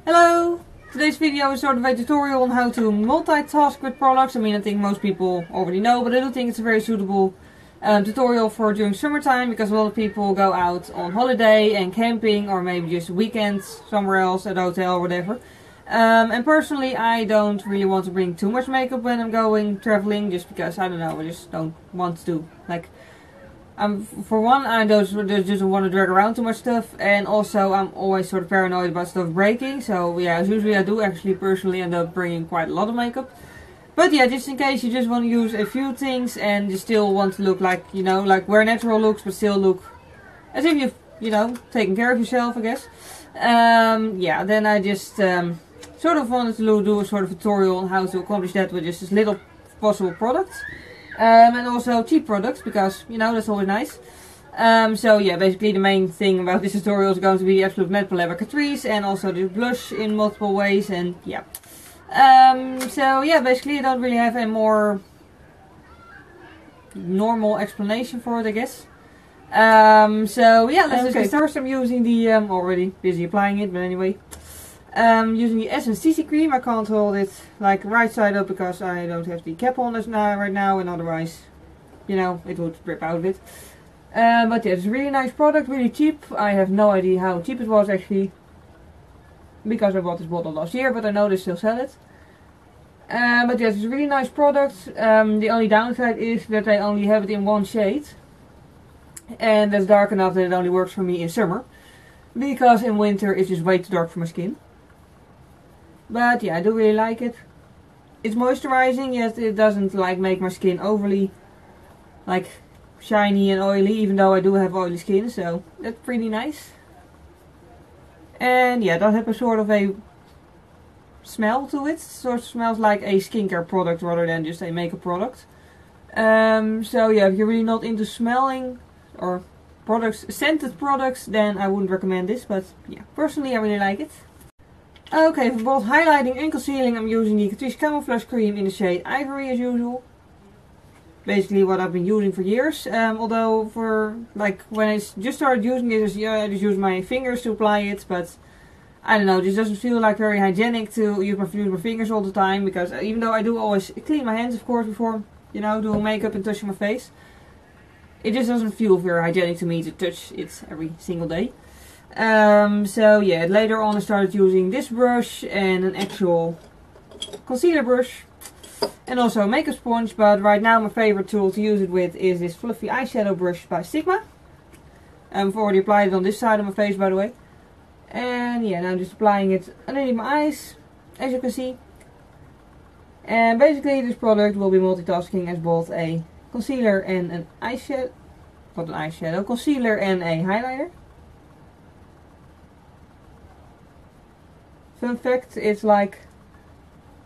Hello! Today's video is sort of a tutorial on how to multitask with products. I mean, I think most people already know, but I do think it's a very suitable tutorial for during summertime, because a lot of people go out on holiday and camping, or maybe just weekends somewhere else at a hotel or whatever. And personally, I don't really want to bring too much makeup when I'm going traveling, just because, I don't know, I just don't want to. Like, for one, I just don't want to drag around too much stuff, and also I'm always sort of paranoid about stuff breaking. So yeah, usually I do actually personally end up bringing quite a lot of makeup. But yeah, just in case you just want to use a few things and you still want to look like, you know, like wear natural looks, but still look as if you've, you know, taken care of yourself, I guess. Yeah, then I just sort of wanted to do a sort of tutorial on how to accomplish that with just as little possible products. And also cheap products, because, you know, that's always nice. So yeah, basically the main thing about this tutorial is going to be Absolute Matte by Catrice, and also the blush in multiple ways, and yeah. So yeah, basically I don't really have a more normal explanation for it, I guess. So yeah, let's just get started. First I'm using the, already busy applying it, but anyway. Using the Essence CC cream. I can't hold it like right side up because I don't have the cap on right now, and otherwise, you know, it would rip out of it. But yeah, it's a really nice product, really cheap. I have no idea how cheap it was actually, because I bought this bottle last year, but I know they still sell it. But yeah, it's a really nice product. The only downside is that I only have it in one shade, and that's dark enough that it only works for me in summer, because in winter it's just way too dark for my skin. But yeah, I do really like it. It's moisturizing, yet it doesn't like make my skin overly like shiny and oily, even though I do have oily skin, so that's pretty nice. And yeah, it does have a sort of a smell to it. It sort of smells like a skincare product rather than just a makeup product. So yeah, if you're really not into smelling or scented products, then I wouldn't recommend this, but yeah, personally I really like it. Okay, for both highlighting and concealing I'm using the Catrice Camouflage cream in the shade Ivory as usual. Basically what I've been using for years, although for like when I just started using this, yeah, I just use my fingers to apply it, but I don't know, it just doesn't feel like very hygienic to use my fingers all the time, because even though I do always clean my hands of course before, you know, doing makeup and touching my face, it just doesn't feel very hygienic to me to touch it every single day. So yeah, later on I started using this brush and an actual concealer brush, and also a makeup sponge, but right now my favorite tool to use it with is this fluffy eyeshadow brush by Sigma. I've already applied it on this side of my face, by the way. And yeah, now I'm just applying it underneath my eyes, as you can see. And basically this product will be multitasking as both a concealer and an eyeshadow, not an eyeshadow, concealer and a highlighter. Fun fact, it's like,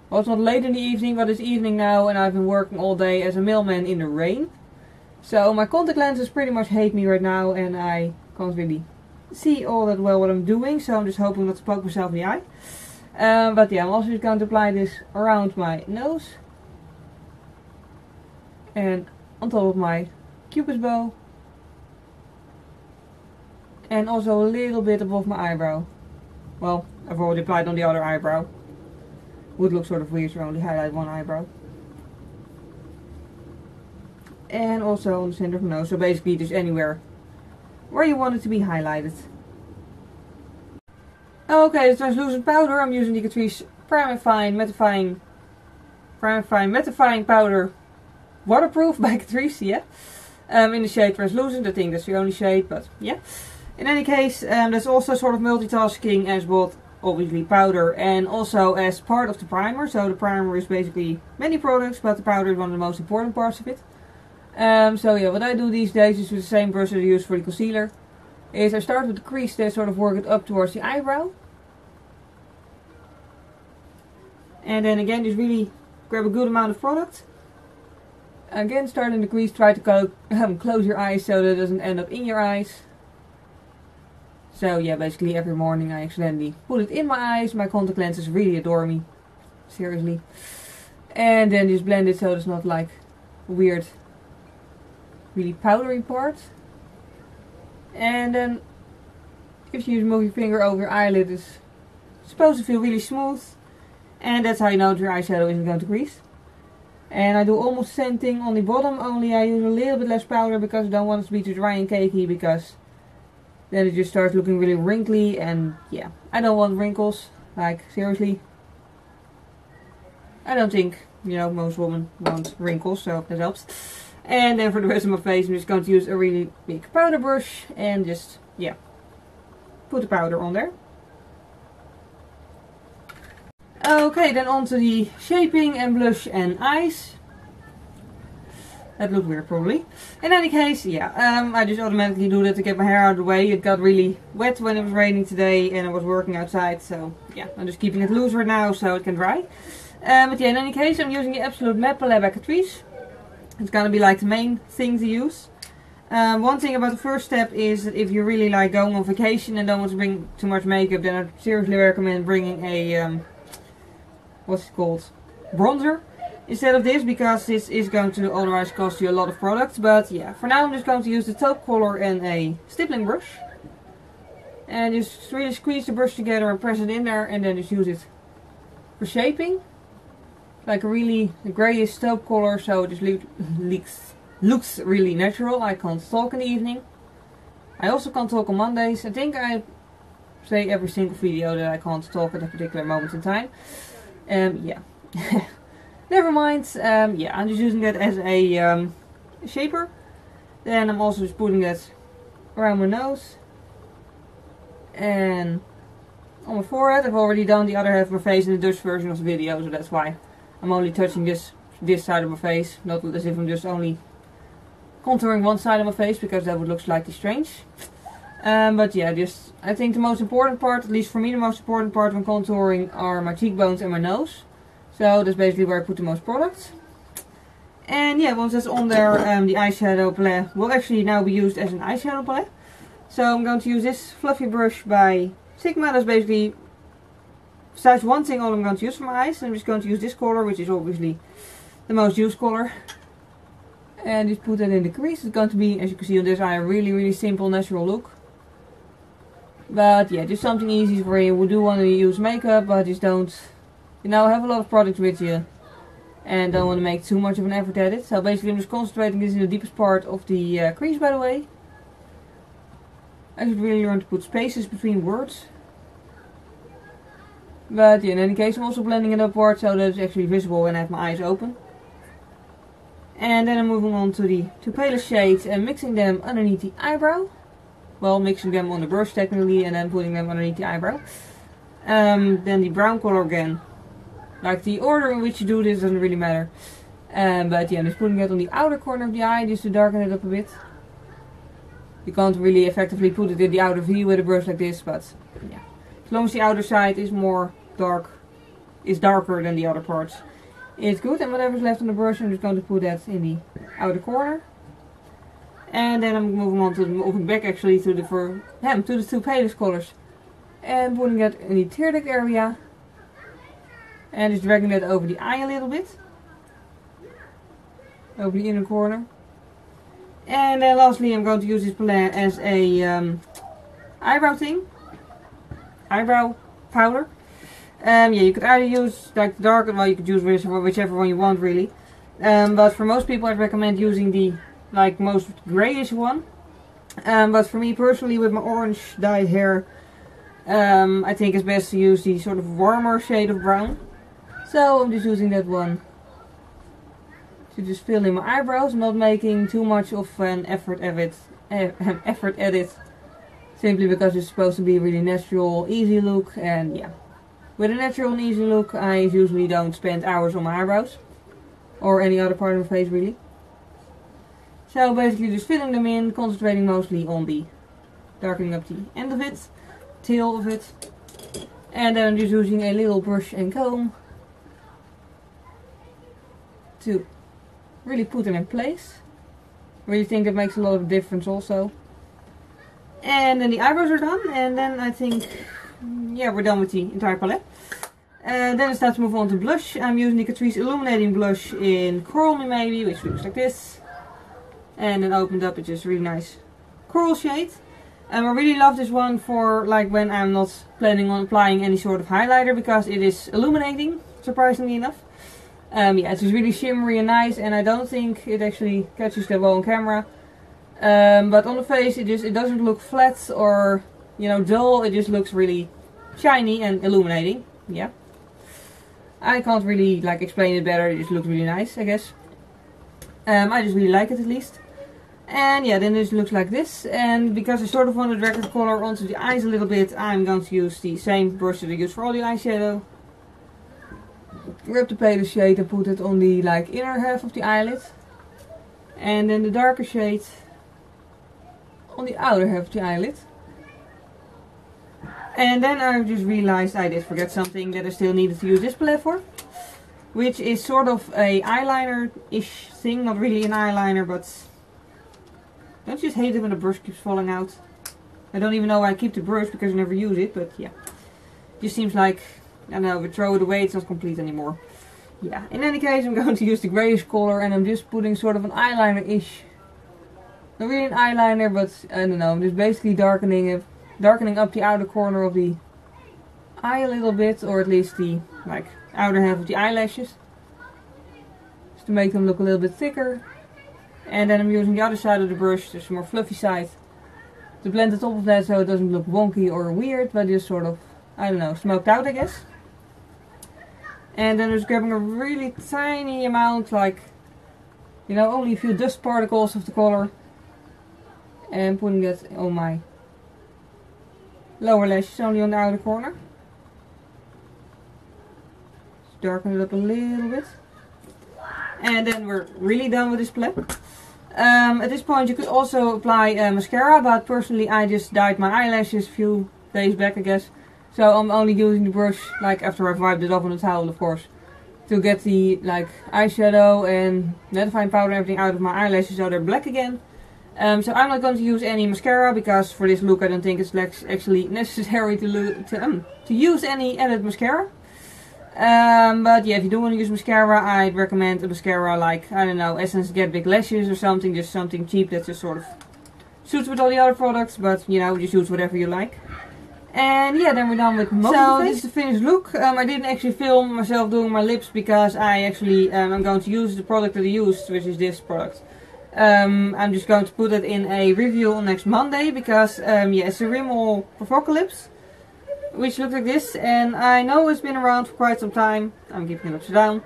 well, it's not late in the evening, but it's evening now, and I've been working all day as a mailman in the rain. So my contact lenses pretty much hate me right now, and I can't really see all that well what I'm doing, so I'm just hoping not to poke myself in the eye. But yeah, I'm also just going to apply this around my nose and on top of my cupid's bow, and also a little bit above my eyebrow. Well, I've already applied on the other eyebrow. Would look sort of weird to only highlight one eyebrow. And also on the center of my nose, so basically just anywhere where you want it to be highlighted. Okay, the translucent powder, I'm using the Catrice Prime and Fine mattifying powder, waterproof by Catrice, yeah. In the shade translucent. I think that's the only shade, but yeah. In any case, that's also sort of multitasking as both obviously powder and also as part of the primer. So the primer is basically many products, but the powder is one of the most important parts of it. So yeah, what I do these days is with the same brush that I use for the concealer, is I start with the crease, then sort of work it up towards the eyebrow. And then again, just really grab a good amount of product. Again, start in the crease, try to close your eyes so that it doesn't end up in your eyes. So yeah, basically every morning I accidentally put it in my eyes. My contact lenses really adore me. Seriously. And then just blend it so it's not like weird, really powdery part. And then if you just move your finger over your eyelid, it's It's supposed to feel really smooth. And that's how you know that your eyeshadow isn't going to crease. And I do almost the same thing on the bottom, only I use a little bit less powder because I don't want it to be too dry and cakey, because then it just starts looking really wrinkly, and yeah, I don't want wrinkles, like seriously. I don't think, you know, most women want wrinkles, so that helps. And then for the rest of my face I'm just going to use a really big powder brush and just, yeah, put the powder on there. Okay, then on to the shaping and blush and eyes. That looked weird probably. In any case, yeah, I just automatically do that to get my hair out of the way. It got really wet when it was raining today and I was working outside. So yeah, I'm just keeping it loose right now so it can dry. But yeah, in any case, I'm using the Absolute Matte palette by Catrice. It's gonna be like the main thing to use. One thing about the first step is that if you really like going on vacation and don't want to bring too much makeup, then I seriously recommend bringing a what's it called, bronzer instead of this, because this is going to otherwise cost you a lot of product. But yeah, for now I'm just going to use the taupe color and a stippling brush, and just really squeeze the brush together and press it in there, and then just use it for shaping, like a really grayish taupe color, so it just looks really natural. I can't talk in the evening. I also can't talk on Mondays. I think I say every single video that I can't talk at a particular moment in time. Yeah, never mind. Yeah, I'm just using that as a shaper. Then I'm also just putting that around my nose and on my forehead. I've already done the other half of my face in the Dutch version of the video, so that's why I'm only touching this side of my face, not as if I'm just only contouring one side of my face, because that would look slightly strange. But yeah, just I think the most important part, at least for me the most important part when contouring, are my cheekbones and my nose. So that's basically where I put the most product. And yeah, once that's on there, the eyeshadow palette will actually now be used as an eyeshadow palette. So I'm going to use this fluffy brush by Sigma. That's basically, besides one thing, all I'm going to use for my eyes. I'm just going to use this color, which is obviously the most used color. And just put that in the crease. It's going to be, as you can see on this eye, a really simple natural look. But yeah, just something easy for you who do want to use makeup, but just don't, you know, have a lot of products with you and don't want to make too much of an effort at it. So basically I'm just concentrating this in the deepest part of the crease, by the way. I should really learn to put spaces between words. But yeah, in any case I'm also blending it upwards so that it's actually visible when I have my eyes open. And then I'm moving on to the two palest shades and mixing them underneath the eyebrow. Well, mixing them on the brush technically and then putting them underneath the eyebrow. Then the brown color again. Like the order in which you do this doesn't really matter. But yeah, I'm just putting it on the outer corner of the eye just to darken it up a bit. You can't really effectively put it in the outer V with a brush like this, but yeah. As long as the outer side is darker than the other parts, it's good. And whatever's left on the brush, I'm just going to put that in the outer corner. And then I'm moving back actually to the two palest colors and putting that in the tear duct area and just dragging that over the eye a little bit, over the inner corner. And then lastly I'm going to use this palette as a eyebrow powder. Yeah, you could either use like the darker, well you could use whichever one you want really. But for most people I'd recommend using the most grayish one. But for me personally, with my orange dyed hair, I think it's best to use the sort of warmer shade of brown. So I'm just using that one to just fill in my eyebrows, not making too much of an effort at it, simply because it's supposed to be a really natural, easy look. And yeah, with a natural and easy look I usually don't spend hours on my eyebrows or any other part of my face really. So basically just filling them in, concentrating mostly on the darkening up the end of it, tail of it. And then I'm just using a little brush and comb to really put them in place. Really think that makes a lot of difference also. And then the eyebrows are done, and then I think, yeah, we're done with the entire palette. Then it's time to move on to blush. I'm using the Catrice Illuminating blush in Coral Me Maybe, which looks like this. And then opened up, it's just a really nice coral shade. I really love this one for like when I'm not planning on applying any sort of highlighter, because it is illuminating, surprisingly enough. Yeah, it's just really shimmery and nice, and I don't think it actually catches that well on camera. But on the face it doesn't look flat or, you know, dull. It just looks really shiny and illuminating. Yeah. I can't really like explain it better. It just looks really nice, I guess. I just really like it at least. And yeah, then it looks like this. And because I sort of want to drag the color onto the eyes a little bit, I'm going to use the same brush that I use for all the eyeshadow. Grab the paler shade and put it on the like inner half of the eyelid. And then the darker shade on the outer half of the eyelid. And then I just realized I did forget something that I still needed to use this palette for. Which is sort of a eyeliner-ish thing. Not really an eyeliner, but... Don't you just hate it when the brush keeps falling out? I don't even know why I keep the brush, because I never use it, but yeah. It just seems like, I don't know, if I throw it away it's not complete anymore. Yeah, in any case I'm going to use the grayish color, and I'm just putting sort of an eyeliner-ish. Not really an eyeliner, but I don't know, I'm just basically darkening up the outer corner of the eye a little bit, or at least the like outer half of the eyelashes. Just to make them look a little bit thicker. And then I'm using the other side of the brush, just the more fluffy side, to blend the top of that so it doesn't look wonky or weird, but just sort of, I don't know, smoked out, I guess. And then just grabbing a really tiny amount, like, you know, only a few dust particles of the color, and putting that on my lower lashes, only on the outer corner. Just darken it up a little bit. And then we're really done with this palette. At this point you could also apply mascara, but personally I just dyed my eyelashes a few days back, I guess. So I'm only using the brush, like after I've wiped it off on the towel, of course, to get the like eyeshadow and mattifying powder and everything out of my eyelashes so they're black again. So I'm not going to use any mascara, because for this look I don't think it's actually necessary to use any added mascara. But yeah, if you do want to use mascara, I'd recommend a mascara like, I don't know, Essence Get Big Lashes or something. Just something cheap that just sort of suits with all the other products, but you know, just use whatever you like. And yeah, then we're done with most of the face. This is the finished look. I didn't actually film myself doing my lips, because I actually I'm going to use the product that I used, which is this product. I'm just going to put it in a review on next Monday, because yeah, it's a Rimmel Provocalips, which looks like this, and I know it's been around for quite some time. I'm keeping it upside down.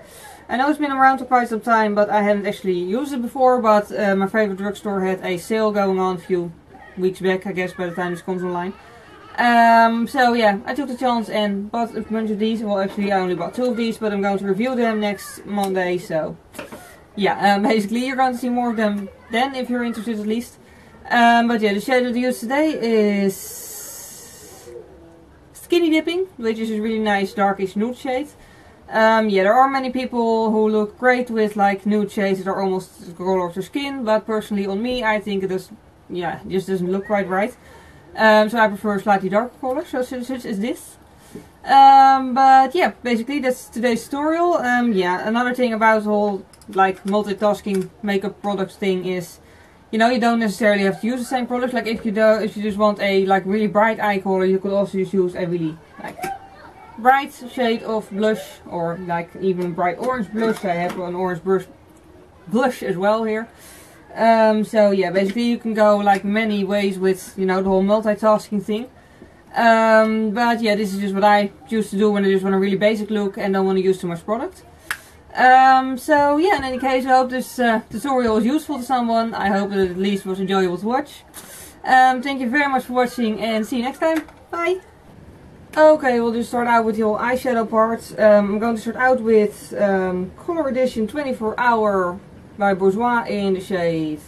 I know it's been around for quite some time, but I hadn't actually used it before. But my favorite drugstore had a sale going on a few weeks back, I guess, by the time this comes online. So yeah, I took the chance and bought a bunch of these. Well, actually I only bought 2 of these, but I'm going to review them next Monday. So yeah, basically you're going to see more of them then, if you're interested at least. But yeah, the shade that I use today is Skinny Dipping, which is a really nice darkish nude shade. Yeah, there are many people who look great with like nude shades that are almost the color of their skin, but personally on me I think it does, yeah, just doesn't look quite right. So I prefer slightly darker colors, such as this. But yeah, basically that's today's tutorial. Yeah, another thing about the whole like multitasking makeup products thing is, you know, you don't necessarily have to use the same products. Like if you just want a like really bright eye color, you could also just use a really like bright shade of blush, or like even bright orange blush. I have an orange blush as well here. So yeah, basically you can go like many ways with, you know, the whole multitasking thing. But yeah, this is just what I choose to do when I just want a really basic look and don't want to use too much product. So yeah, in any case, I hope this tutorial was useful to someone. I hope that it at least was enjoyable to watch. Thank you very much for watching, and see you next time. Bye! Okay, we'll just start out with the whole eyeshadow part. I'm going to start out with Color Edition 24 Hour by Bourjois in the shade